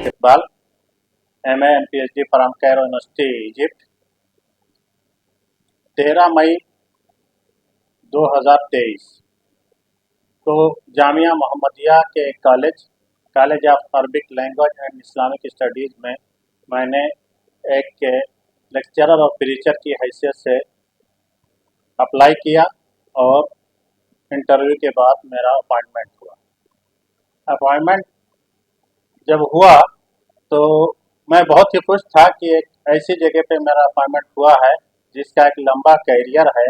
Iqbal, MA and PhD from Cairo University, Egypt, 13 मई 2023 को जामिया मोहम्मदिया के college of Arabic language and Islamic studies में मैंने एक लेक्चरर और प्रीचर की हैसियत से अप्लाई किया और इंटरव्यू के बाद मेरा अपॉइंटमेंट हुआ। अपॉइंटमेंट जब हुआ तो मैं बहुत ही खुश था कि एक ऐसी जगह पे मेरा अपॉइंटमेंट हुआ है जिसका एक लंबा कैरियर है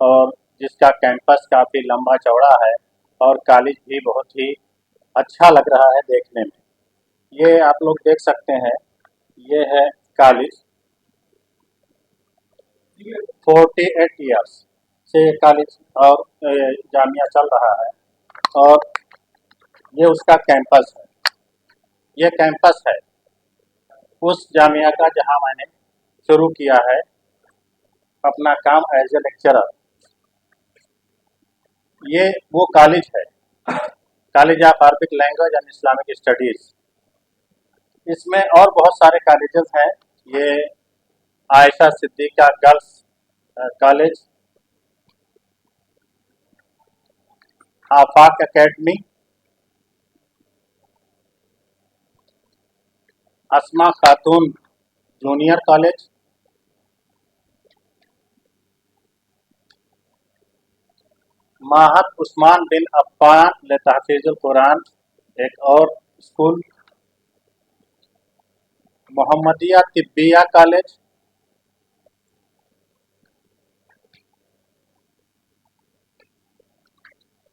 और जिसका कैंपस काफ़ी लंबा चौड़ा है और कॉलेज भी बहुत ही अच्छा लग रहा है देखने में। ये आप लोग देख सकते हैं, ये है कॉलेज। 48 ईयर्स से कॉलेज और जामिया चल रहा है और ये उसका कैंपस है। ये कैंपस है उस जामिया का जहां मैंने शुरू किया है अपना काम एज ए लेक्चरर। ये वो कॉलेज है, college of Arabic language and Islamic studies. इसमें और बहुत सारे कॉलेजेस हैं। ये आयशा सिद्दीका गर्ल्स कॉलेज, आफाक एकेडमी, अस्मा खातून जूनियर कॉलेज, माहद उस्मान बिन अफ्फान ले तहफ़ीज़ुल कुरान एक और स्कूल, मोहम्मदिया तिब्बिया कॉलेज,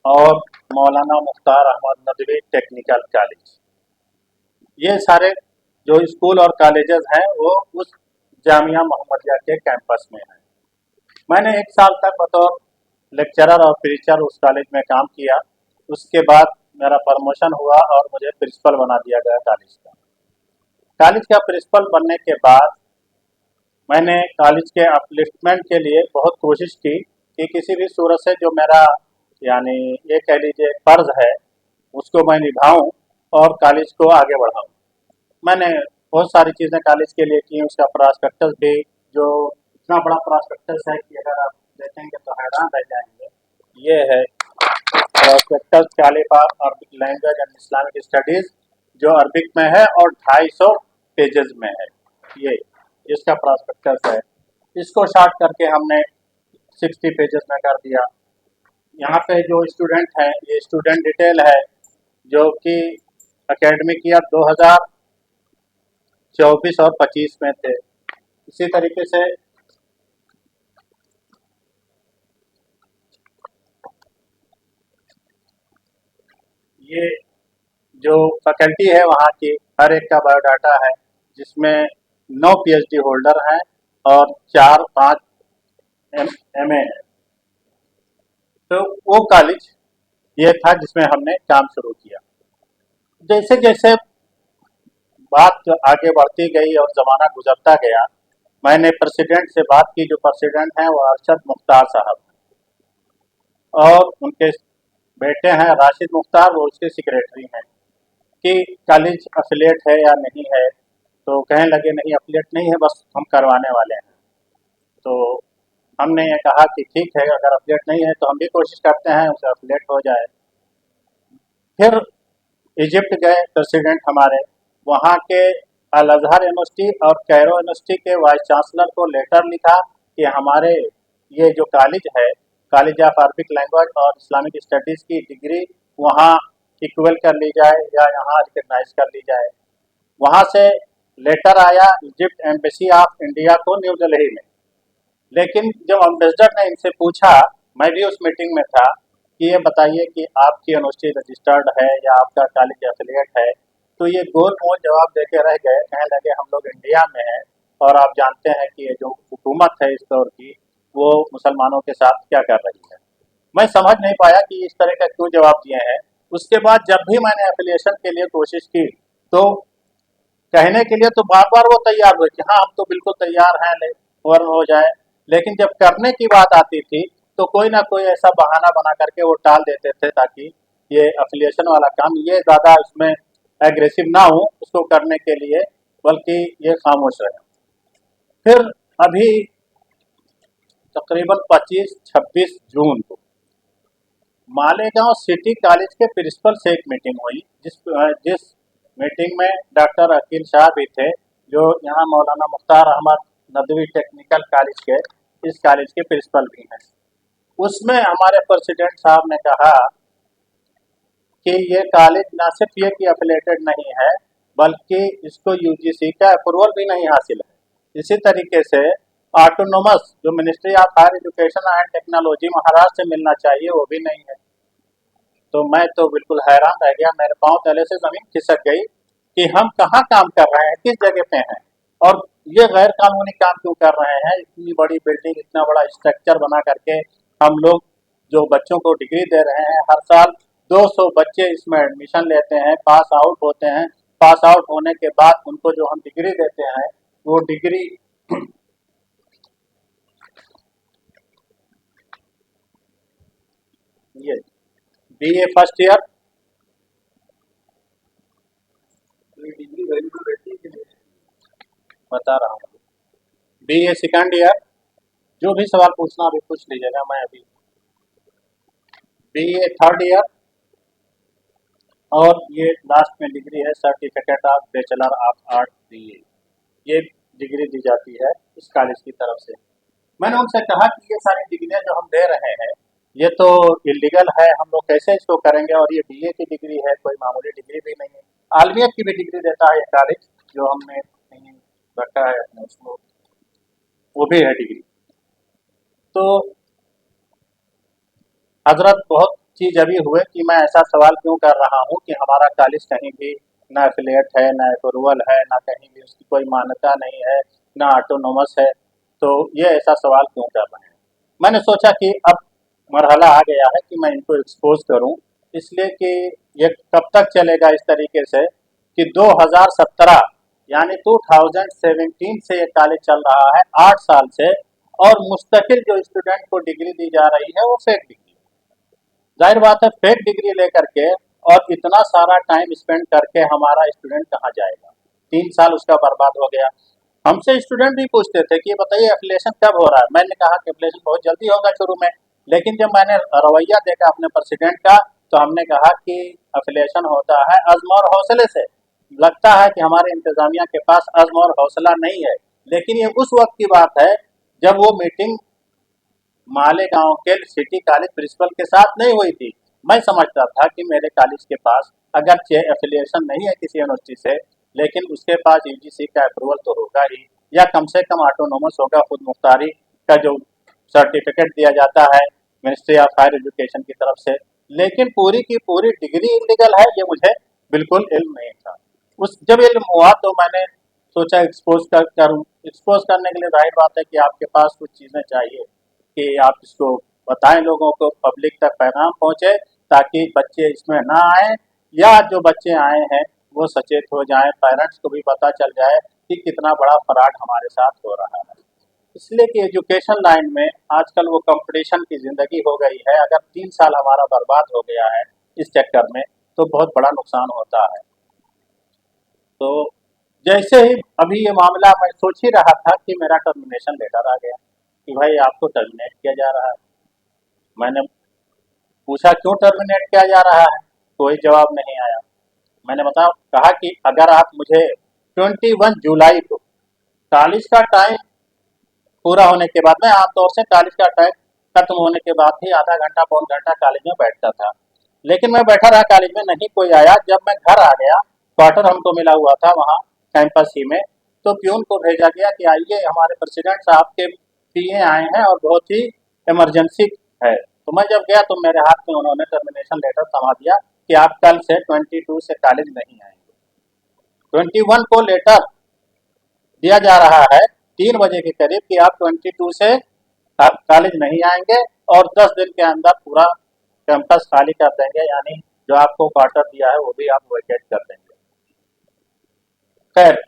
और मौलाना मुख्तार अहमद नदवी टेक्निकल कॉलेज। ये सारे जो स्कूल और कॉलेजेस हैं वो उस जामिया मोहम्मदिया के कैंपस में हैं। मैंने 1 साल तक बतौर लेक्चरर और प्रीचर उस कॉलेज में काम किया। उसके बाद मेरा प्रमोशन हुआ और मुझे प्रिंसिपल बना दिया गया कॉलेज का। कॉलेज का प्रिंसिपल बनने के बाद मैंने कॉलेज के अपलिफ्टमेंट के लिए बहुत कोशिश की कि किसी भी सूरत से जो मेरा यानी ये कह लीजिए फ़र्ज़ है उसको मैं निभाऊं और कॉलेज को आगे बढ़ाऊं। मैंने बहुत सारी चीज़ें कॉलेज के लिए की। उसका प्रॉस्पेक्टस भी, जो इतना बड़ा प्रॉस्पेक्टस है कि अगर आप देखेंगे तो हैरान रह जाएंगे। ये है prospectus college of Arabic language and Islamic studies, जो अरबिक में है और 250 पेजेस में है। ये इसका प्रॉस्पेक्टस है। इसको शॉर्ट करके हमने 60 पेजेस में कर दिया। यहाँ पे जो स्टूडेंट हैं, ये स्टूडेंट डिटेल है जो कि एकेडमिक ईयर 2024 और 25 में थे। इसी तरीके से ये जो फैकल्टी है वहाँ की हर एक का बायोडाटा है, जिसमें 9 PhD होल्डर हैं और 4-5 MA हैं। तो वो कॉलेज ये था जिसमें हमने काम शुरू किया। जैसे जैसे बात आगे बढ़ती गई और ज़माना गुजरता गया, मैंने प्रेसिडेंट से बात की। जो प्रेसिडेंट हैं वो अरशद मुख्तार साहब हैं और उनके बेटे हैं राशिद मुख्तार, वो उसके सेक्रेटरी हैं, कि कॉलेज एफिलिएट है या नहीं है। तो कहने लगे नहीं, एफिलिएट नहीं है, बस हम करवाने वाले हैं। तो हमने ये कहा कि ठीक है, अगर एफिलिएट नहीं है तो हम भी कोशिश करते हैं उसे एफिलिएट हो जाए। फिर इजिप्ट गए प्रेसिडेंट हमारे, वहाँ के अल अज़हर यूनिवर्सिटी और कैरो यूनिवर्सिटी के वाइस चांसलर को लेटर लिखा कि हमारे ये जो कॉलेज है, कॉलेज ऑफ अरबिक लैंग्वेज और इस्लामिक स्टडीज़ की डिग्री वहाँ इक्वल कर ली जाए या यहाँ रिकगनाइज कर ली जाए। वहाँ से लेटर आया इजिप्ट एम्बेसी ऑफ इंडिया को न्यू दिल्ली में। लेकिन जब एम्बेसडर ने इनसे पूछा, मैं भी उस मीटिंग में था, कि ये बताइए कि आपकी यूनिवर्सिटी रजिस्टर्ड है या आपका कॉलेज एफिलिएट है, तो ये गोल मोल जवाब देके रह गए। कहने लगे हम लोग इंडिया में हैं और आप जानते हैं कि ये जो हुकूमत है इस दौर की वो मुसलमानों के साथ क्या कर रही है। मैं समझ नहीं पाया कि इस तरह का क्यों जवाब दिए हैं। उसके बाद जब भी मैंने एफिलिएशन के लिए कोशिश की तो कहने के लिए तो बार बार वो तैयार हुए कि हाँ हम तो बिल्कुल तैयार हैं, फौरन हो जाए। लेकिन जब करने की बात आती थी तो कोई ना कोई ऐसा बहाना बना करके वो टाल देते थे ताकि ये एफिलिएशन वाला काम, ये ज़्यादा इसमें एग्रेसिव ना हूँ उसको करने के लिए, बल्कि ये खामोश रहे। फिर अभी तकरीबन 25-26 जून को मालेगांव सिटी कॉलेज के प्रिंसिपल से एक मीटिंग हुई, जिस मीटिंग में डॉक्टर अकील शाह भी थे, जो यहाँ मौलाना मुख्तार अहमद नदवी टेक्निकल कॉलेज के, इस कॉलेज के प्रिंसिपल भी हैं। उसमें हमारे प्रेसिडेंट साहब ने कहा कि ये कॉलेज ना सिर्फ ये कि एफिलेटेड नहीं है, बल्कि इसको यूजीसी का अप्रूवल भी नहीं हासिल है। इसी तरीके से ऑटोनोमस जो ministry of higher education and technology Maharashtra से मिलना चाहिए, वो भी नहीं है। तो मैं तो बिल्कुल हैरान रह गया, मेरे पांव तले से जमीन खिसक गई कि हम कहाँ काम कर रहे हैं, किस जगह पे हैं, और ये गैर कानूनी काम क्यों कर रहे हैं। इतनी बड़ी बिल्डिंग, इतना बड़ा स्ट्रक्चर बना करके हम लोग जो बच्चों को डिग्री दे रहे हैं, हर साल 200 बच्चे इसमें एडमिशन लेते हैं, पास आउट होते हैं। पास आउट होने के बाद उनको जो हम डिग्री देते हैं, वो डिग्री ये बीए फर्स्ट ईयर, बता रहा हूँ, बीए सेकंड ईयर, जो भी सवाल पूछना अभी पूछ लीजिएगा। मैं अभी बीए थर्ड ईयर, और ये लास्ट में डिग्री है certificate of bachelor of art BA, ये डिग्री दी जाती है इस कॉलेज की तरफ से। मैंने उनसे कहा कि ये सारी डिग्रियां जो हम दे रहे हैं, ये तो इलीगल है, हम लोग कैसे इसको करेंगे, और ये बीए की डिग्री है, कोई मामूली डिग्री भी नहीं है। आलमियत की भी डिग्री देता है ये कॉलेज, जो हमने कहीं रखा है अपने उसको, वो भी है डिग्री। तो हजरत बहुत चीज अभी हुए कि मैं ऐसा सवाल क्यों कर रहा हूँ कि हमारा कॉलेज कहीं भी ना एफिलिएट है, ना अप्रूवल है, ना कहीं भी उसकी कोई मान्यता नहीं है, ना ऑटोनोमस है, तो ये ऐसा सवाल क्यों कर रहे हैं। मैंने सोचा कि अब मरहला आ गया है कि मैं इनको एक्सपोज करूं, इसलिए कि ये कब तक चलेगा इस तरीके से कि 2017 यानी 2017 से ये कॉलेज चल रहा है 8 साल से, और मुस्तकिल जो स्टूडेंट को डिग्री दी जा रही है वो फेक डिग्री। जाहिर बात है, फेक डिग्री लेकर के और इतना सारा टाइम स्पेंड करके हमारा स्टूडेंट कहाँ जाएगा। 3 साल उसका बर्बाद हो गया। हमसे स्टूडेंट भी पूछते थे कि बताइए एफिलिएशन कब हो रहा है। मैंने कहा कि एफिलिएशन बहुत जल्दी होगा शुरू में, लेकिन जब मैंने रवैया देखा अपने प्रेसिडेंट का, तो हमने कहा कि एफिलिएशन होता है अज़्म और हौसले से। लगता है कि हमारे इंतजामिया के पास अज़्म और हौसला नहीं है, लेकिन ये उस वक्त की बात है जब वो मीटिंग मालेगांव के सिटी कॉलेज प्रिंसिपल के साथ नहीं हुई थी। मैं समझता था कि मेरे कॉलेज के पास अगर एफिलिएशन नहीं है किसी यूनिवर्सिटी से, लेकिन उसके पास यूजीसी का अप्रूवल तो होगा ही, या कम से कम ऑटोनोमस होगा, खुद मुख्तारी का जो सर्टिफिकेट दिया जाता है मिनिस्ट्री ऑफ हायर एजुकेशन की तरफ से। लेकिन पूरी की पूरी डिग्री इलीगल है, ये मुझे बिल्कुल इल्म नहीं था। उस जब इल्म हुआ तो मैंने सोचा एक्सपोज करूँ। एक्सपोज करने के लिए जाहिर बात है कि आपके पास कुछ चीज़ें चाहिए कि आप इसको बताएं, लोगों को पब्लिक तक पैगाम पहुंचे, ताकि बच्चे इसमें ना आए, या जो बच्चे आए हैं वो सचेत हो जाएं, पेरेंट्स को भी पता चल जाए कि कितना बड़ा फ्रॉड हमारे साथ हो रहा है। इसलिए कि एजुकेशन लाइन में आजकल वो कंपटीशन की ज़िंदगी हो गई है। अगर 3 साल हमारा बर्बाद हो गया है इस चक्कर में, तो बहुत बड़ा नुकसान होता है। तो जैसे ही अभी ये मामला, मैं सोच ही रहा था कि मेरा टर्मिनेशन लेटर आ गया कि भाई आपको टर्मिनेट किया जा रहा है। मैंने पूछा क्यों टर्मिनेट किया जा रहा है, कोई जवाब नहीं आया। मैंने कहा कि अगर आप मुझे 21 जुलाई को कॉलेज का टाइम पूरा होने के बाद, मैं आमतौर से कॉलेज का टाइम खत्म होने के बाद ही आधा घंटा पौन घंटा कॉलेज में बैठता था, लेकिन मैं बैठा रहा कॉलेज में, नहीं कोई आया। जब मैं घर आ गया, क्वार्टर हमको मिला हुआ था वहाँ कैंपस ही में, तो प्यून को भेजा गया कि आइए हमारे प्रेसिडेंट साहब के पीए आए हैं और बहुत ही इमरजेंसी है। तो मैं जब गया तो मेरे हाथ में उन्होंने टर्मिनेशन लेटर थमा दिया कि आप कल से 22 से कॉलेज नहीं आएंगे। 21 को लेटर दिया जा रहा है 3 बजे के करीब कि आप 22 से कॉलेज नहीं आएंगे, और 10 दिन के अंदर पूरा कैंपस खाली कर देंगे, यानी जो आपको क्वार्टर दिया है वो भी आप वेकेट कर देंगे। खैर,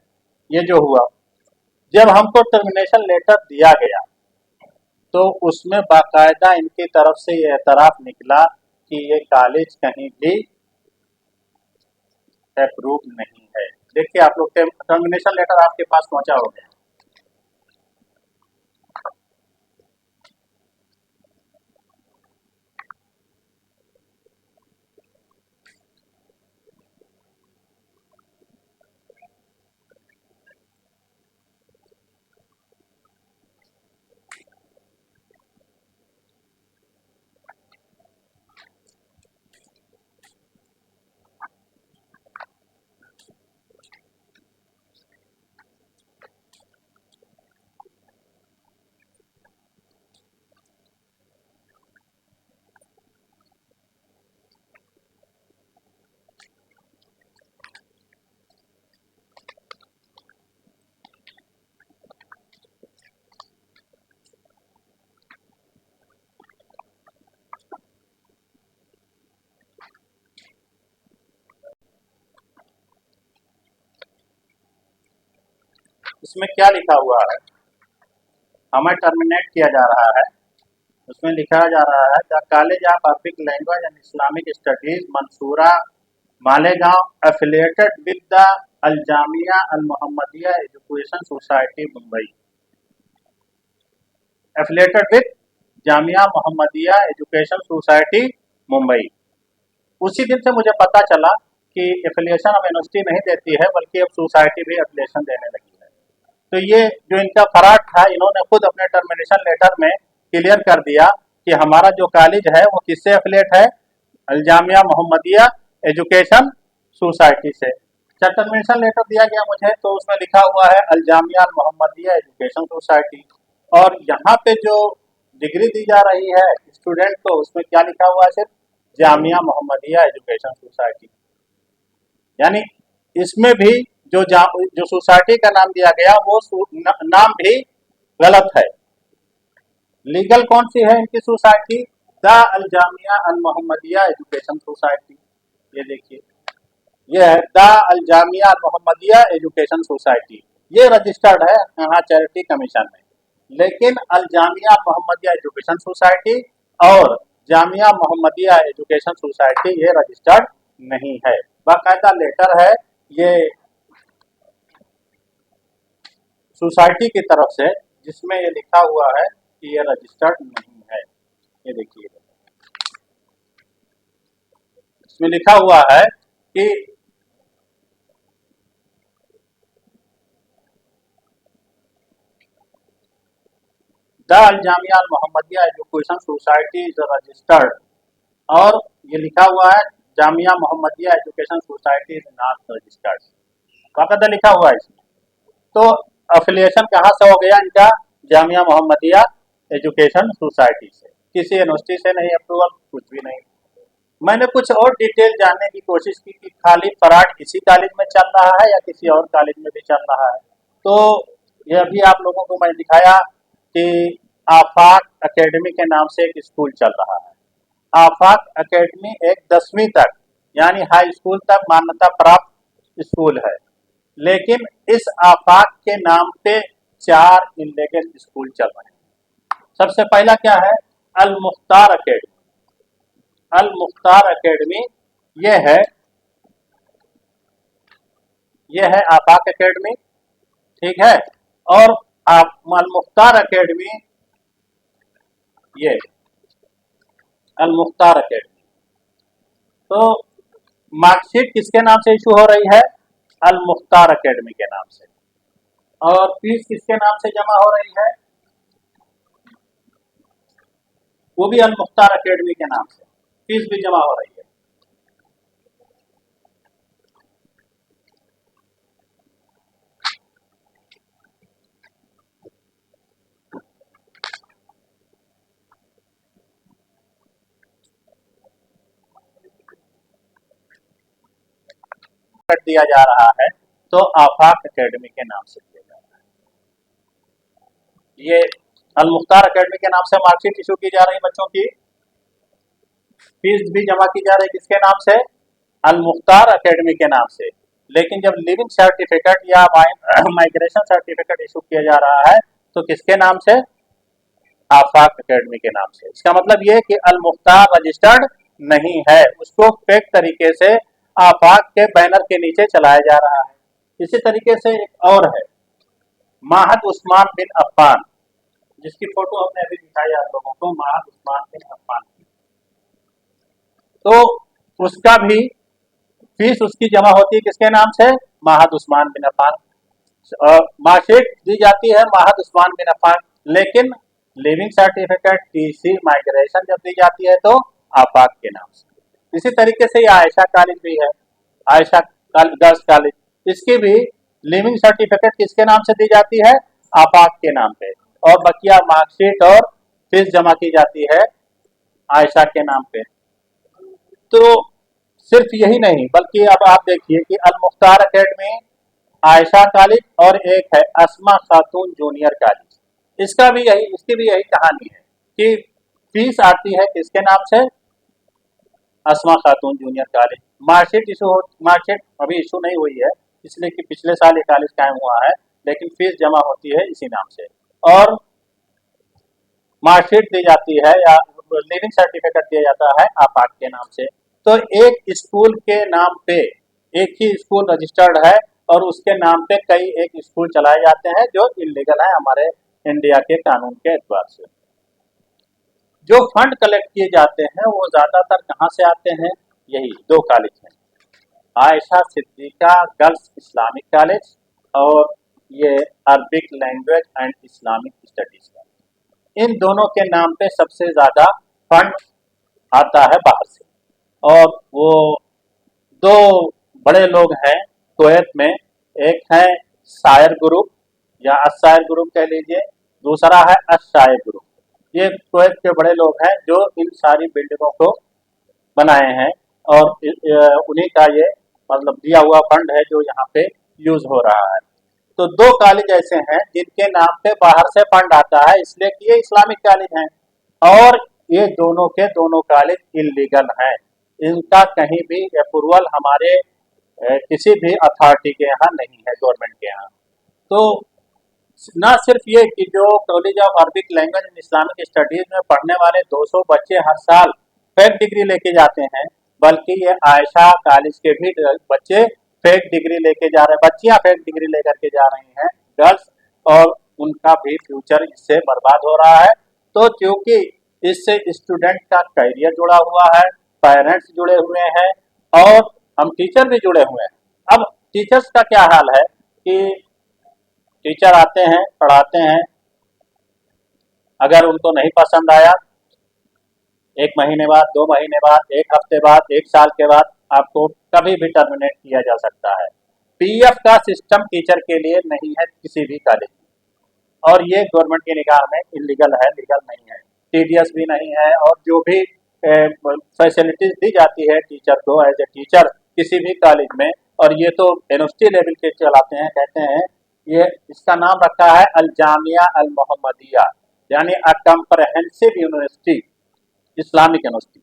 ये जो हुआ, जब हमको टर्मिनेशन लेटर दिया गया तो उसमें बाकायदा इनकी तरफ से ये एतराफ़ निकला कि ये कॉलेज कहीं भी अप्रूव नहीं है। देखिए आप लोग टर्मिनेशन लेटर आपके पास पहुंचा हो गया। इसमें क्या लिखा हुआ है, हमें टर्मिनेट किया जा रहा है। उसमें लिखा जा रहा है the college of Arabic language and Islamic studies Mansoora Malegaon affiliated with the Al Jamia Al Mohammadia education society Mumbai, affiliated with Jamia Mohammadia education society Mumbai. उसी दिन से मुझे पता चला कि एफिलिएशन अब यूनिवर्सिटी नहीं देती है बल्कि अब सोसाइटी भी एफिलिएशन देने लगी है। तो ये जो इनका फराड था, इन्होंने खुद अपने टर्मिनेशन लेटर में क्लियर कर दिया कि हमारा जो कॉलेज है वो किससे एफिलिएट है, अलजामिया मोहम्मदिया एजुकेशन सोसाइटी से। जब टर्मिनेशन लेटर दिया गया मुझे तो उसमें लिखा हुआ है अलजामिया मोहम्मदिया एजुकेशन सोसाइटी, और यहाँ पे जो डिग्री दी जा रही है स्टूडेंट को उसमें क्या लिखा हुआ है, सिर्फ जामिया मोहम्मदिया एजुकेशन सोसाइटी। यानी इसमें भी जो सोसाइटी का नाम दिया गया वो नाम भी गलत है। लीगल कौन सी है इनकी society, the Al Jamia Al Mohammadia education society. ये देखिए, ये है the Al Jamia Al Mohammadia education society, ये रजिस्टर्ड है यहाँ चैरिटी कमीशन में। लेकिन अल जामिया मोहम्मदिया एजुकेशन सोसाइटी और जामिया मोहम्मदिया एजुकेशन सोसाइटी ये रजिस्टर्ड नहीं है। बाकायदा लेटर है ये सोसाइटी की तरफ से जिसमें ये लिखा हुआ है कि ये रजिस्टर्ड नहीं है। ये देखिए, इसमें लिखा हुआ है कि the Al Jamia Al Mohammadia education society is registered, और ये लिखा हुआ है Jamia Mohammadia education society is not registered, बाकायदा लिखा हुआ है इसमें। तो अफिलिएशन कहाँ से हो गया इनका, जामिया मोहम्मदिया एजुकेशन सोसाइटी से, किसी यूनिवर्सिटी से नहीं, अप्रूवल कुछ भी नहीं। मैंने कुछ और डिटेल जानने की कोशिश की कि खाली फराड इसी कॉलेज में चल रहा है या किसी और कॉलेज में भी चल रहा है। तो ये अभी आप लोगों को मैं दिखाया कि आफाक एकेडमी के नाम से एक स्कूल चल रहा है। आफाक एकेडमी एक 10वीं तक यानी हाई स्कूल तक मान्यता प्राप्त स्कूल है, लेकिन इस आफाक के नाम पे 4 इलीगल स्कूल चल रहे हैं। सबसे पहला क्या है, अल मुख्तार एकेडमी। अल मुख्तार एकेडमी ये है आफाक एकेडमी, ठीक है। और अल मुख्तार एकेडमी, ये अल मुख्तार एकेडमी, तो मार्कशीट किसके नाम से इशू हो रही है, अल मुख्तार एकेडमी के नाम से, और फीस किसके नाम से जमा हो रही है, वो भी अल मुख्तार एकेडमी के नाम से फीस भी जमा हो रही है। दिया जा रहा है तो आफाक एकेडमी के नाम से दिया जा रहा है। ये अल मुख्तार एकेडमी के नाम से मार्कशीट इशू की जा रही है, बच्चों की फीस भी जमा की जा रही है, किसके नाम से, अल मुख्तार एकेडमी के नाम से। लेकिन जब लिविंग सर्टिफिकेट या माइग्रेशन सर्टिफिकेट इशू किया जा रहा है तो किसके नाम से, आफाक एकेडमी के नाम से। इसका मतलब ये है कि अल मुख्तार रजिस्टर्ड नहीं है, उसको फेक तरीके से आफाक के बैनर के नीचे चलाया जा रहा है। इसी तरीके से एक और है माहद उस्मान बिन अफ्फान, जिसकी फोटो हमने अभी दिखाई आप लोगों को, माहद उस्मान बिन अफ्फान की। तो उसका भी फीस उसकी जमा होती है किसके नाम से? माहद उस्मान बिन अफ्फान। मार्कशीट दी जाती है माहद उस्मान बिन अफ्फान, लेकिन लिविंग सर्टिफिकेट, टीसी, माइग्रेशन जब दी जाती है तो आफाक के नाम से। इसी तरीके से ये आयशा कॉलेज भी है, आयशा गर्ल्स कॉलेज, इसकी भी लिविंग सर्टिफिकेट किसके नाम से दी जाती है? आफाक के नाम पे, और बकिया मार्कशीट और फीस जमा की जाती है आयशा के नाम पे। तो सिर्फ यही नहीं, बल्कि अब आप देखिए कि अल मुख्तार अकेडमी, आयशा कॉलेज और एक है अस्मा खातून जूनियर कॉलेज, इसकी भी यही कहानी है कि फीस आती है किसके नाम से? अस्मा खातून जूनियर कॉलेज। मार्कशीट अभी इशू नहीं हुई है, इसलिए कि पिछले साल ये कॉलेज कायम हुआ है, लेकिन फीस जमा होती है इसी नाम से, और मार्कशीट दी जाती है या लिविंग सर्टिफिकेट दिया जाता है आफाक के नाम से। तो एक स्कूल के नाम पे एक ही स्कूल रजिस्टर्ड है और उसके नाम पे कई एक स्कूल चलाए जाते हैं जो इलीगल है हमारे इंडिया के कानून के एतबार से। जो फंड कलेक्ट किए जाते हैं वो ज्यादातर कहाँ से आते हैं? यही दो कॉलेज हैं, Ayesha Siddiqa girls Islamic college और ये Arabic language and Islamic studies college. इन दोनों के नाम पे सबसे ज्यादा फंड आता है बाहर से, और वो दो बड़े लोग हैं कुवैत में, एक है शायर ग्रुप या अशायर ग्रुप कह लीजिए, दूसरा है अशायर ग्रुप। ये कुवैत के बड़े लोग हैं जो इन सारी बिल्डिंगों को बनाए हैं, और उन्हीं का ये मतलब दिया हुआ फंड है जो यहाँ पे यूज हो रहा है। तो दो कॉलेज ऐसे हैं जिनके नाम पे बाहर से फंड आता है, इसलिए कि ये इस्लामिक कॉलेज हैं, और ये दोनों के दोनों कॉलेज इलीगल हैं। इनका कहीं भी अप्रूवल हमारे किसी भी अथॉरिटी के यहाँ नहीं है, गवर्नमेंट के यहाँ। तो न सिर्फ ये कि जो college of Arabic language and Islamic studies में पढ़ने वाले 200 बच्चे हर साल फेक डिग्री लेके जाते हैं, बल्कि ये आयशा कॉलेज के भी बच्चे फेक डिग्री लेके जा रहे हैं, बच्चियां फेक डिग्री लेकर के जा रही हैं गर्ल्स, और उनका भी फ्यूचर इससे बर्बाद हो रहा है। तो क्योंकि इससे स्टूडेंट का करियर जुड़ा हुआ है, पेरेंट्स जुड़े हुए हैं, और हम टीचर भी जुड़े हुए हैं। अब टीचर्स का क्या हाल है कि टीचर आते हैं, पढ़ाते हैं, अगर उनको नहीं पसंद आया, 1 महीने बाद, 2 महीने बाद, 1 हफ्ते बाद, 1 साल के बाद आपको कभी भी टर्मिनेट किया जा सकता है। पीएफ का सिस्टम टीचर के लिए नहीं है किसी भी कॉलेज में, और ये गवर्नमेंट की निगाह में इलीगल है, लीगल नहीं है। टीडीएस भी नहीं है, और जो भी फैसिलिटीज दी जाती है टीचर को एज ए टीचर किसी भी कॉलेज में, और ये तो यूनिवर्सिटी लेवल के चलाते हैं, कहते हैं ये इसका नाम रखा है अल जामिया अल मोहम्मदिया, यानी अ कम्प्रहेंसिव यूनिवर्सिटी, इस्लामिक यूनिवर्सिटी।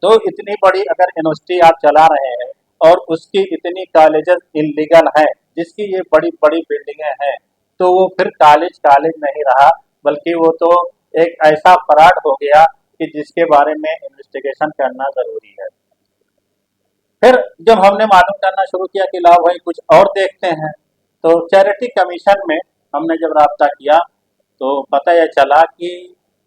तो इतनी बड़ी अगर यूनिवर्सिटी आप चला रहे हैं और उसकी इतनी कॉलेजेस इलीगल हैं, जिसकी ये बड़ी बड़ी बिल्डिंगें हैं, तो वो फिर कॉलेज नहीं रहा, बल्कि वो तो एक ऐसा फ्रॉड हो गया कि जिसके बारे में इन्वेस्टिगेशन करना जरूरी है। फिर जब हमने मालूम करना शुरू किया कि लाओ भाई कुछ और देखते हैं, तो चैरिटी कमीशन में हमने जब राब्ता किया तो पता यह चला कि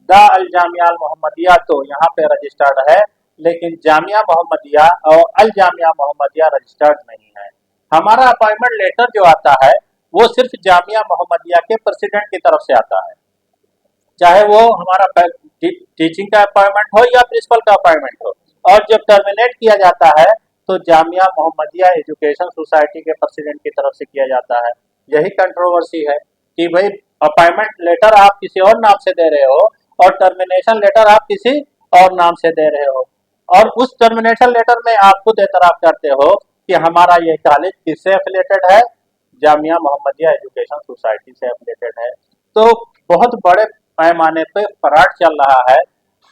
दा अल जामिया अल मोहम्मदिया तो यहाँ पे रजिस्टर्ड है, लेकिन जामिया मोहम्मदिया और अल जामिया मोहम्मदिया रजिस्टर्ड नहीं है। हमारा अपॉइंटमेंट लेटर जो आता है वो सिर्फ जामिया मोहम्मदिया के प्रेसिडेंट की तरफ से आता है, चाहे वो हमारा टीचिंग का अपॉइंटमेंट हो या प्रिंसिपल का अपॉइंटमेंट हो, और जब टर्मिनेट किया जाता है तो जामिया मोहम्मदिया एजुकेशन सोसाइटी के प्रेसिडेंट की तरफ से किया जाता है। यही कंट्रोवर्सी है कि भाई अपॉइंटमेंट लेटर आप किसी और नाम से दे रहे हो और टर्मिनेशन लेटर आप किसी और नाम से दे रहे हो, और उस टर्मिनेशन लेटर में आप खुद एतराफ करते हो कि हमारा ये कॉलेज किससे एफिलेटेड है, जामिया मोहम्मदिया एजुकेशन सोसाइटी से एफिलेटेड है। तो बहुत बड़े पैमाने पे फ्रॉड चल रहा है।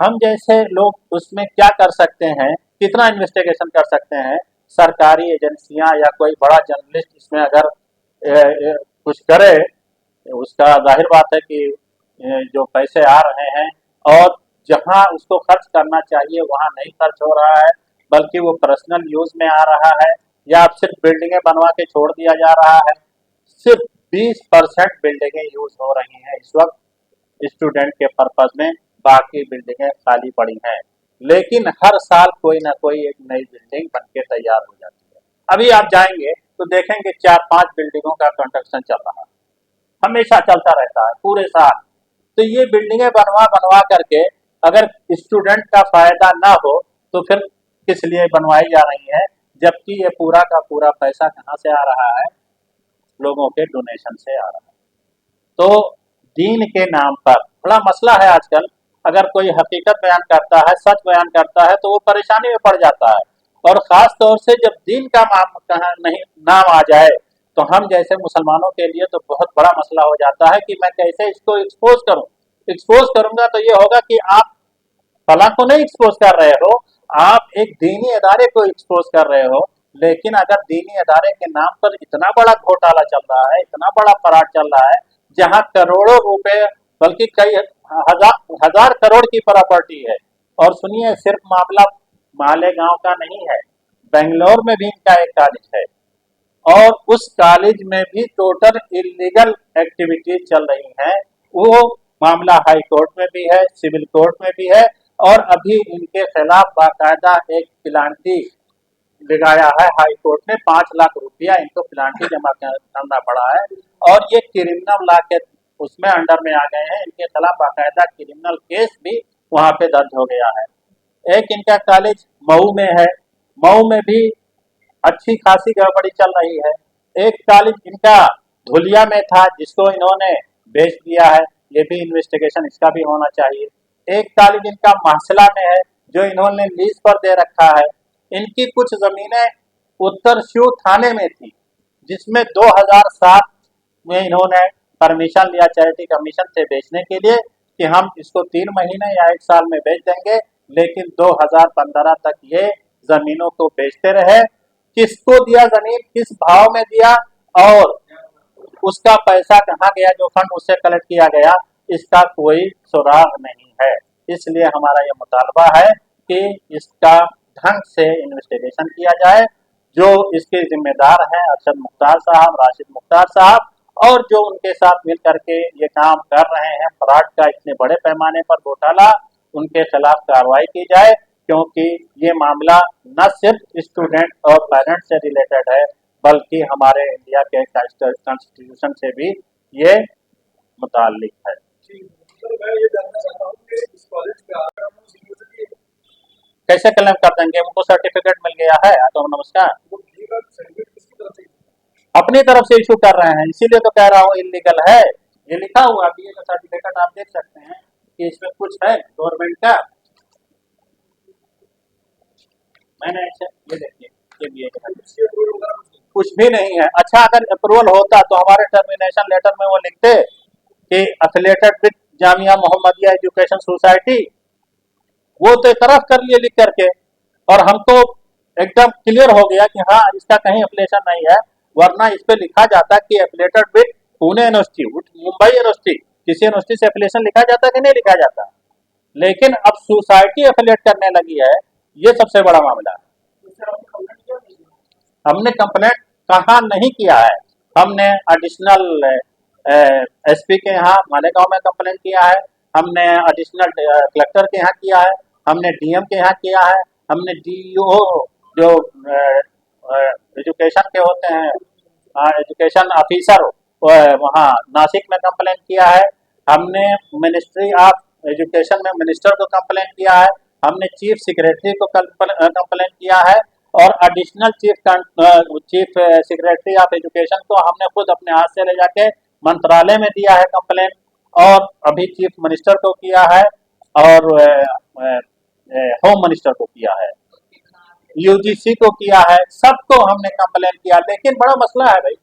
हम जैसे लोग उसमें क्या कर सकते हैं, कितना इन्वेस्टिगेशन कर सकते हैं? सरकारी एजेंसियां या कोई बड़ा जर्नलिस्ट इसमें अगर कुछ करे, उसका जाहिर बात है कि जो पैसे आ रहे हैं और जहां उसको खर्च करना चाहिए वहां नहीं खर्च हो रहा है, बल्कि वो पर्सनल यूज में आ रहा है, या अब सिर्फ बिल्डिंगें बनवा के छोड़ दिया जा रहा है। सिर्फ 20% बिल्डिंगें यूज हो रही हैं इस वक्त स्टूडेंट के पर्पज में, बाकी बिल्डिंगें खाली पड़ी हैं। लेकिन हर साल कोई ना कोई एक नई बिल्डिंग बन के तैयार हो जाती है। अभी आप जाएंगे तो देखेंगे 4-5 बिल्डिंगों का कंस्ट्रक्शन चल रहा है, हमेशा चलता रहता है पूरे साल। तो ये बिल्डिंगें बनवा बनवा करके अगर स्टूडेंट का फायदा ना हो तो फिर किस लिए बनवाई जा रही है, जबकि ये पूरा का पूरा पैसा कहाँ से आ रहा है, लोगों के डोनेशन से आ रहा है। तो दीन के नाम पर बड़ा मसला है आजकल। अगर कोई हकीकत बयान करता है, सच बयान करता है, तो वो परेशानी में पड़ जाता है। और ख़ास तौर से जब दीन का नहीं नाम आ जाए तो हम जैसे मुसलमानों के लिए तो बहुत बड़ा मसला हो जाता है कि मैं कैसे इसको एक्सपोज करूं। एक्सपोज करूंगा तो ये होगा कि आप फलां को नहीं एक्सपोज कर रहे हो, आप एक दीनी अदारे को एक्सपोज कर रहे हो। लेकिन अगर दीनी अदारे के नाम पर इतना बड़ा घोटाला चल रहा है, इतना बड़ा फराड चल रहा है, जहां करोड़ों रुपए बल्कि कई हजार करोड़ की प्रॉपर्टी है। और सुनिए, सिर्फ मामला मालेगांव का नहीं है, बेंगलोर में भी इनका एक कॉलेज है और उस कॉलेज में भी टोटल इलीगल एक्टिविटीज चल रही हैं। वो मामला हाई कोर्ट में भी है, सिविल कोर्ट में भी है, और अभी इनके खिलाफ बाकायदा एक प्लांटी लगाया है हाई कोर्ट ने। 5 लाख रुपया इनको प्लांटी जमा करना पड़ा है, और ये क्रिमिनल लॉ के उसमें अंडर में आ गए हैं। इनके खिलाफ बाकायदा क्रिमिनल केस भी वहां पे दर्ज हो गया है। एक इनका कॉलेज मऊ में है, मऊ में भी अच्छी खासी गड़बड़ी चल रही है। एक कॉलेज इनका धुलिया में था जिसको इन्होंने बेच दिया है, ये भी इन्वेस्टिगेशन इसका भी होना चाहिए। एक कॉलेज इनका महसला में है जो इन्होंने लीज पर दे रखा है। इनकी कुछ जमीनें उत्तर श्यू थाने में थी, जिसमें 2007 में इन्होंने परमिशन लिया चैरिटी कमीशन से बेचने के लिए कि हम इसको 3 महीने या 1 साल में बेच देंगे। लेकिन 2015 तक ये जमीनों को बेचते रहे। किसको दिया जमीन, किस भाव में दिया, और उसका पैसा कहाँ गया, जो फंड उससे कलेक्ट किया गया, इसका कोई सुराग नहीं है। इसलिए हमारा ये मुतालबा है कि इसका ढंग से इन्वेस्टिगेशन किया जाए। जो इसके जिम्मेदार हैं अरशद मुख्तार साहब, राशिद मुख्तार साहब, और जो उनके साथ मिल करके ये काम कर रहे हैं फ्रॉड का इतने बड़े पैमाने पर घोटाला, उनके खिलाफ कार्रवाई की जाए। क्योंकि ये मामला न सिर्फ स्टूडेंट और पेरेंट्स से रिलेटेड है, बल्कि हमारे इंडिया के कॉन्स्टिट्यूशन से भी ये मुताल्लिक है। मैं ये जानना चाहता हूँ कि इस कॉलेज का कैसे क्लेम कर देंगे, उनको सर्टिफिकेट मिल गया है तो नमस्कार, अपनी तरफ से इशू कर रहे हैं। इसीलिए तो कह रहा हूँ इलीगल है। ये लिखा हुआ बीए का सर्टिफिकेट आप देख सकते हैं कि इसमें कुछ है गवर्नमेंट का। मैंने ये देखिए, ये बीए का कुछ भी नहीं है। अच्छा, अगर अप्रूवल होता तो हमारे टर्मिनेशन लेटर में वो लिखते कि affiliated with Jamia Mohammadia education society, वो तो तरफ कर लिए लिख करके, और हमको एकदम क्लियर हो गया कि हाँ इसका कहीं एफिलिएशन नहीं है। वरना इस पे लिखा जाता कि affiliated with Pune university, Mumbai university, किसी यूनिवर्सिटी से एफिलिएशन लिखा जाता कि नहीं लिखा जाता। लेकिन अब सोसाइटी एफिलिएट करने लगी है, ये सबसे बड़ा मामला है। हमने कंप्लेंट कहाँ नहीं किया है, हमने एडिशनल एसपी के यहाँ मालेगांव में कंप्लेंट किया है, हमने एडिशनल कलेक्टर के यहाँ किया है, हमने डीएम के यहाँ किया है, हमने डीईओ जो एजुकेशन के होते हैं, एजुकेशन ऑफिसर वहाँ नासिक में कंप्लेंट किया है, हमने मिनिस्ट्री ऑफ एजुकेशन में मिनिस्टर को कंप्लेंट किया है, हमने चीफ सेक्रेटरी को कंप्लेंट किया है, और additional chief secretary of education को हमने खुद अपने हाथ से ले जाके मंत्रालय में दिया है कंप्लेंट, और अभी चीफ मिनिस्टर को किया है, और होम मिनिस्टर को किया है, यूजीसी को किया है, सबको हमने कंप्लेंट किया। लेकिन बड़ा मसला है भाई,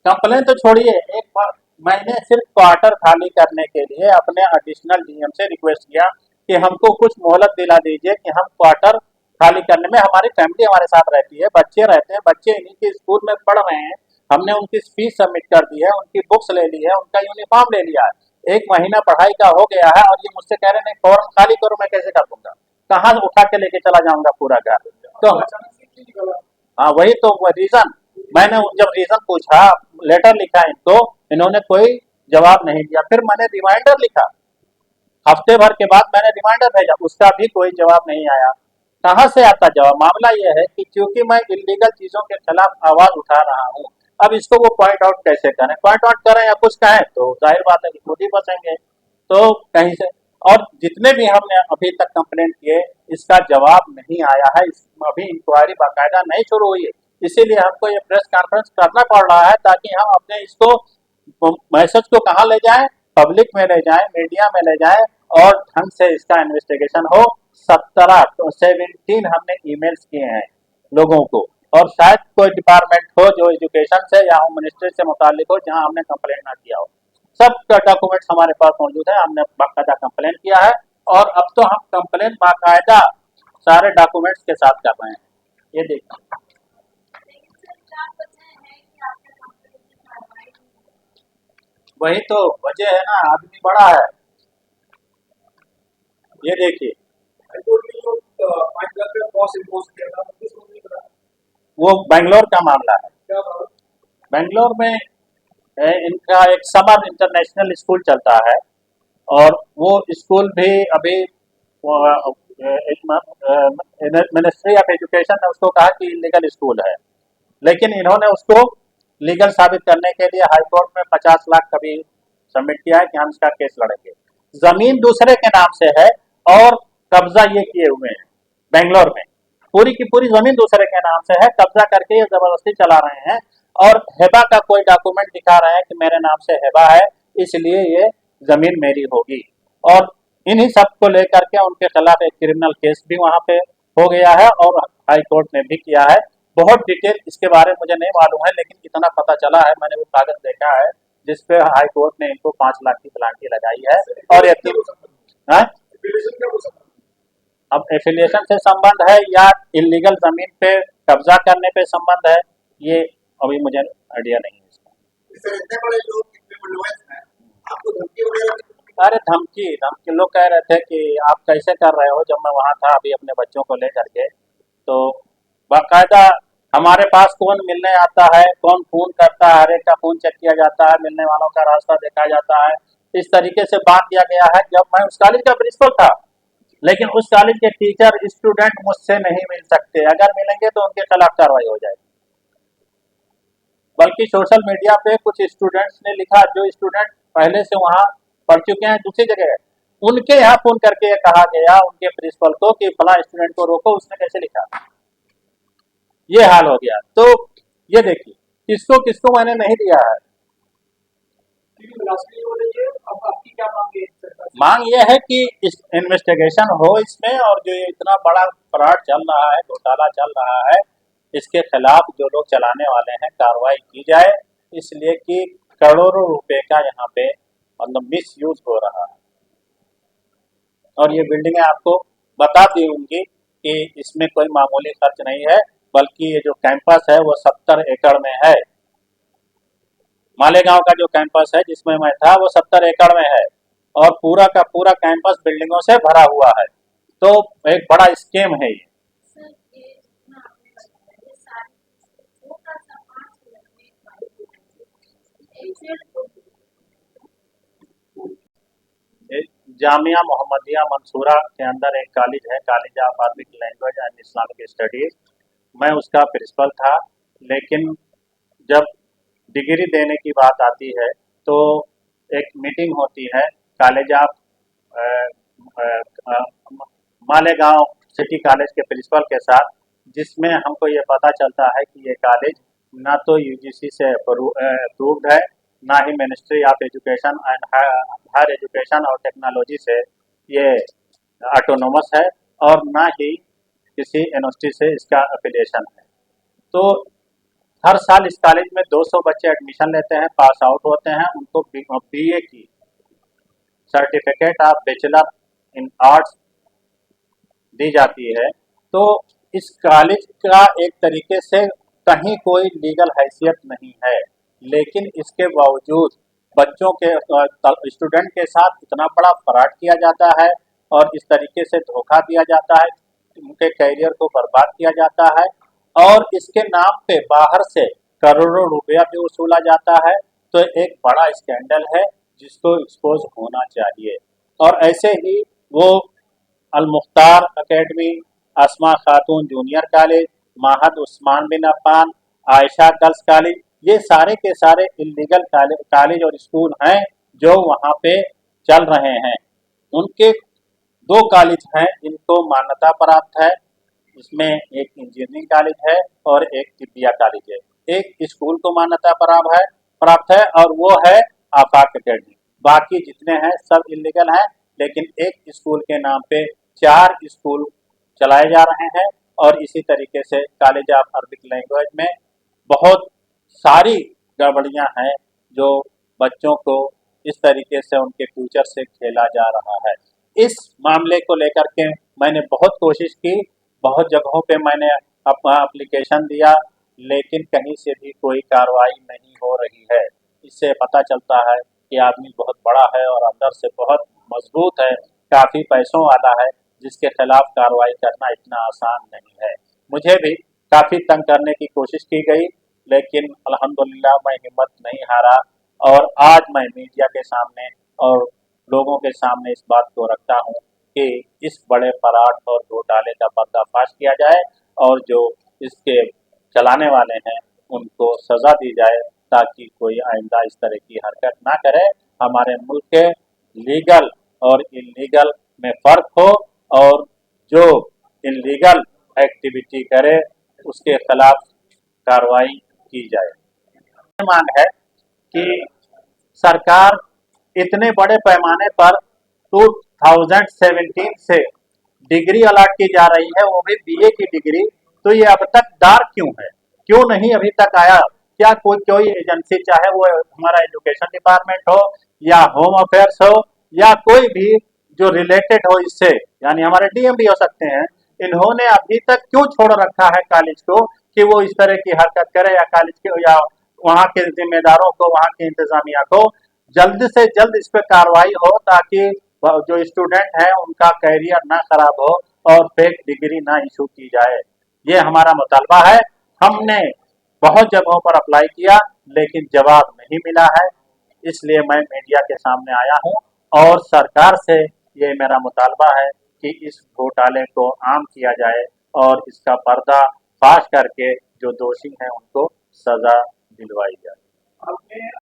कंप्लेंट तो छोड़िए, एक बार मैंने सिर्फ क्वार्टर खाली करने के लिए अपने एडिशनल डीएम से रिक्वेस्ट किया कि हमको कुछ मोहलत दिला दीजिए कि हम क्वार्टर खाली करने में, हमारी फैमिली हमारे साथ रहती है, बच्चे रहते हैं, बच्चे इन्हीं के स्कूल में पढ़ रहे हैं, हमने उनकी फीस सबमिट कर दी है, उनकी बुक्स ले ली है, उनका यूनिफॉर्म ले लिया है, 1 महीना पढ़ाई का हो गया है, और ये मुझसे कह रहे हैं फौरन खाली करो, मैं कैसे कर दूंगा। कहाँ उठा के लेके चला जाऊंगा पूरा घर। तो अचानक से क्यों निकला? हाँ, वही तो रीजन। मैंने जब रीजन पूछा, लेटर लिखा इनको, इन्होंने कोई जवाब नहीं दिया। फिर मैंने रिमाइंडर लिखा, हफ्ते भर के बाद मैंने रिमाइंडर भेजा, उसका भी कोई जवाब नहीं आया। कहाँ से आता जवाब? मामला यह है कि क्योंकि मैं इलीगल चीजों के खिलाफ आवाज उठा रहा हूँ, अब इसको वो पॉइंट आउट कैसे करें? पॉइंट आउट करें या कुछ कहें तो जाहिर बात है कि खुद ही फंसेंगे। तो कहीं से, और जितने भी हमने अभी तक कंप्लेंट किए, इसका जवाब नहीं आया है। अभी इंक्वायरी बाकायदा नहीं शुरू हुई है, इसीलिए हमको ये प्रेस कॉन्फ्रेंस करना पड़ रहा है, ताकि हम अपने इसको मैसेज को कहाँ ले जाएं, पब्लिक में ले जाएं, मीडिया में ले जाएं, और ढंग से इसका इन्वेस्टिगेशन हो। 17 हमने ईमेल्स किए हैं लोगों को, और शायद कोई डिपार्टमेंट हो जो एजुकेशन से या होम मिनिस्ट्री से मुतालिक हो, जहां हमने कंप्लेंट ना किया हो। सब डॉक्यूमेंट्स हमारे पास मौजूद है, हमने बाकायदा कंप्लेंट किया है, और अब तो हम कंप्लेंट बाकायदा सारे डॉक्यूमेंट्स के साथ कर रहे हैं। ये देखिए, वही तो वजह है ना, आदमी बड़ा है। ये देखिए, हाईकोर्ट ने जो 5 लाख का कॉस्ट इम्पोज किया था, किस कंपनी का? वो बेंगलोर का मामला है। क्या बात? बेंगलोर में इनका एक समर इंटरनेशनल स्कूल चलता है, और वो स्कूल भी अभी मिनिस्ट्री ऑफ एजुकेशन ने उसको कहा कि इलीगल स्कूल है, लेकिन इन्होंने उसको लीगल साबित करने के लिए हाई कोर्ट में 50 लाख कभी सबमिट किया है कि हम इसका केस लड़ेंगे। जमीन दूसरे के नाम से है, और कब्जा ये किए हुए हैं बेंगलोर में, पूरी की पूरी जमीन दूसरे के नाम से है, कब्जा करके ये जबरदस्ती चला रहे हैं, और हेबा का कोई डॉक्यूमेंट दिखा रहे हैं कि मेरे नाम से हेबा है, इसलिए ये जमीन मेरी होगी। और इन्हीं सब को लेकर के उनके खिलाफ एक क्रिमिनल केस भी वहां पे हो गया है, और हाई कोर्ट ने भी किया है। बहुत डिटेल इसके बारे में मुझे नहीं मालूम है, लेकिन इतना पता चला है, मैंने वो कागज देखा है जिसपे हाई कोर्ट ने इनको 5 लाख की पेनाल्टी लगाई है। और यकीन, एफिलिएशन क्या हो सकता है? अब एफिलिएशन से संबंध है या इलीगल जमीन पे कब्जा करने पे संबंध है, ये अभी मुझे आइडिया नहीं है इसका। सर, इतने बड़े लोग, इतने बलवान हैं, आपको धमकी वगैरह? अरे धमकी लोग कह रहे थे कि आप कैसे कर रहे हो। जब मैं वहाँ था अभी अपने बच्चों को लेकर के, तो बाकायदा हमारे पास कौन मिलने आता है, कौन फोन करता है, हर एक का फोन चेक किया जाता है, मिलने वालों का रास्ता देखा जाता है, इस तरीके से बांध दिया गया है। जब मैं उस कॉलेज का प्रिंसिपल था, लेकिन उस कॉलेज के टीचर स्टूडेंट मुझसे नहीं मिल सकते, अगर मिलेंगे तो उनके खिलाफ कार्रवाई हो जाएगी। बल्कि सोशल मीडिया पे कुछ स्टूडेंट्स ने लिखा, जो स्टूडेंट पहले से वहाँ पढ़ चुके हैं दूसरी जगह, उनके यहाँ फोन करके ये कहा गया उनके प्रिंसिपल को कि फला स्टूडेंट को रोको। उसने कैसे लिखा, ये हाल हो गया। तो ये देखिए, किसको किसको मैंने नहीं दिया है। अब आपकी क्या मांग है सरकार से? मांग ये है कि इस इन्वेस्टिगेशन हो इसमें, और जो ये इतना बड़ा फ्रॉड चल रहा है, घोटाला चल रहा है, इसके खिलाफ जो लोग चलाने वाले हैं कार्रवाई की जाए, इसलिए कि करोड़ों रुपए का यहाँ पे मतलब मिस यूज हो रहा है। और ये बिल्डिंगें आपको बता दी होंगी कि इसमें कोई मामूली खर्च नहीं है, बल्कि ये जो कैंपस है वो 70 एकड़ में है। मालेगांव का जो कैंपस है जिसमें मैं था, वो 70 एकड़ में है, और पूरा का पूरा कैंपस बिल्डिंगों से भरा हुआ है। तो एक बड़ा स्कीम है ये। जामिया मोहम्मदिया मंसूरा के अंदर एक कॉलेज है, college of Arabic language and Islamic studies. मैं उसका प्रिंसिपल था, लेकिन जब डिग्री देने की बात आती है तो एक मीटिंग होती है college of Malegaon city college के प्रिंसिपल के साथ, जिसमें हमको ये पता चलता है कि ये कॉलेज ना तो यूजीसी से अप्रूव्ड है, ना ही ministry of education and higher education और टेक्नोलॉजी से ये ऑटोनोमस है, और ना ही किसी यूनिवर्सिटी से इसका एफिलिएशन है। तो हर साल इस कॉलेज में 200 बच्चे एडमिशन लेते हैं, पास आउट होते हैं, उनको बीए की certificate of bachelor in arts दी जाती है। तो इस कॉलेज का एक तरीके से कहीं कोई लीगल हैसियत नहीं है, लेकिन इसके बावजूद बच्चों के स्टूडेंट के साथ इतना बड़ा फ्रॉड किया जाता है, और इस तरीके से धोखा दिया जाता है, उनके करियर को बर्बाद किया जाता है और इसके नाम पे बाहर से करोड़ों रुपया भी वसूला जाता है। तो एक बड़ा स्कैंडल है जिसको एक्सपोज होना चाहिए। और ऐसे ही वो अल मुख्तार एकेडमी, अस्मा खातून जूनियर कॉलेज, महद उस्मान बिन अफ़्फ़ान, आयशा गर्ल्स कॉलेज, ये सारे के सारे इलीगल कॉलेज और स्कूल हैं जो वहाँ पे चल रहे हैं। उनके दो कॉलेज हैं जिनको मान्यता प्राप्त है, इसमें एक इंजीनियरिंग कॉलेज है और एक तिब्बिया कॉलेज है। एक स्कूल को मान्यता प्राप्त है और वो है आफाक एकेडमी। बाकी जितने हैं सब इलीगल हैं, लेकिन एक स्कूल के नाम पे 4 स्कूल चलाए जा रहे हैं। और इसी तरीके से कॉलेज ऑफ अरबिक लैंग्वेज में बहुत सारी गड़बड़ियां हैं जो बच्चों को इस तरीके से उनके फ्यूचर से खेला जा रहा है। इस मामले को लेकर के मैंने बहुत कोशिश की, बहुत जगहों पे मैंने अपना एप्लीकेशन दिया, लेकिन कहीं से भी कोई कार्रवाई नहीं हो रही है। इससे पता चलता है कि आदमी बहुत बड़ा है और अंदर से बहुत मजबूत है, काफ़ी पैसों वाला है, जिसके खिलाफ कार्रवाई करना इतना आसान नहीं है। मुझे भी काफ़ी तंग करने की कोशिश की गई, लेकिन अल्हम्दुलिल्लाह मैं हिम्मत नहीं हारा और आज मैं मीडिया के सामने और लोगों के सामने इस बात को रखता हूँ कि इस बड़े फराड और घोटाले का पर्दाफाश किया जाए और जो इसके चलाने वाले हैं उनको सज़ा दी जाए, ताकि कोई आइंदा इस तरह की हरकत ना करे। हमारे मुल्क के लीगल और इलीगल में फ़र्क हो और जो इलीगल एक्टिविटी करे उसके खिलाफ कार्रवाई की जाए। मांग है कि सरकार इतने बड़े पैमाने पर 2017 से डिग्री अलॉट की जा रही है, वो भी बीए की डिग्री, तो ये अब तक दार क्यों है? क्यों नहीं अभी तक आया? क्या कोई एजेंसी, चाहे वो हमारा एजुकेशन डिपार्टमेंट हो या होम अफेयर्स हो या कोई भी जो रिलेटेड हो इससे, यानी हमारे डीएम भी हो सकते हैं, इन्होंने अभी तक क्यों छोड़ रखा है कॉलेज को कि वो इस तरह की हरकत करे, या कॉलेज के या वहाँ के जिम्मेदारों को, वहाँ की इंतजामिया को जल्द से जल्द इस पर कार्रवाई हो, ताकि जो स्टूडेंट हैं उनका कैरियर ना खराब हो और फेक डिग्री ना इशू की जाए। ये हमारा मुतालबा है। हमने बहुत जगहों पर अप्लाई किया लेकिन जवाब नहीं मिला है, इसलिए मैं मीडिया के सामने आया हूँ और सरकार से ये मेरा मुतालबा है कि इस घोटाले को आम किया जाए और इसका पर्दाफाश करके जो दोषी हैं उनको सजा दिलवाई जाए। आपने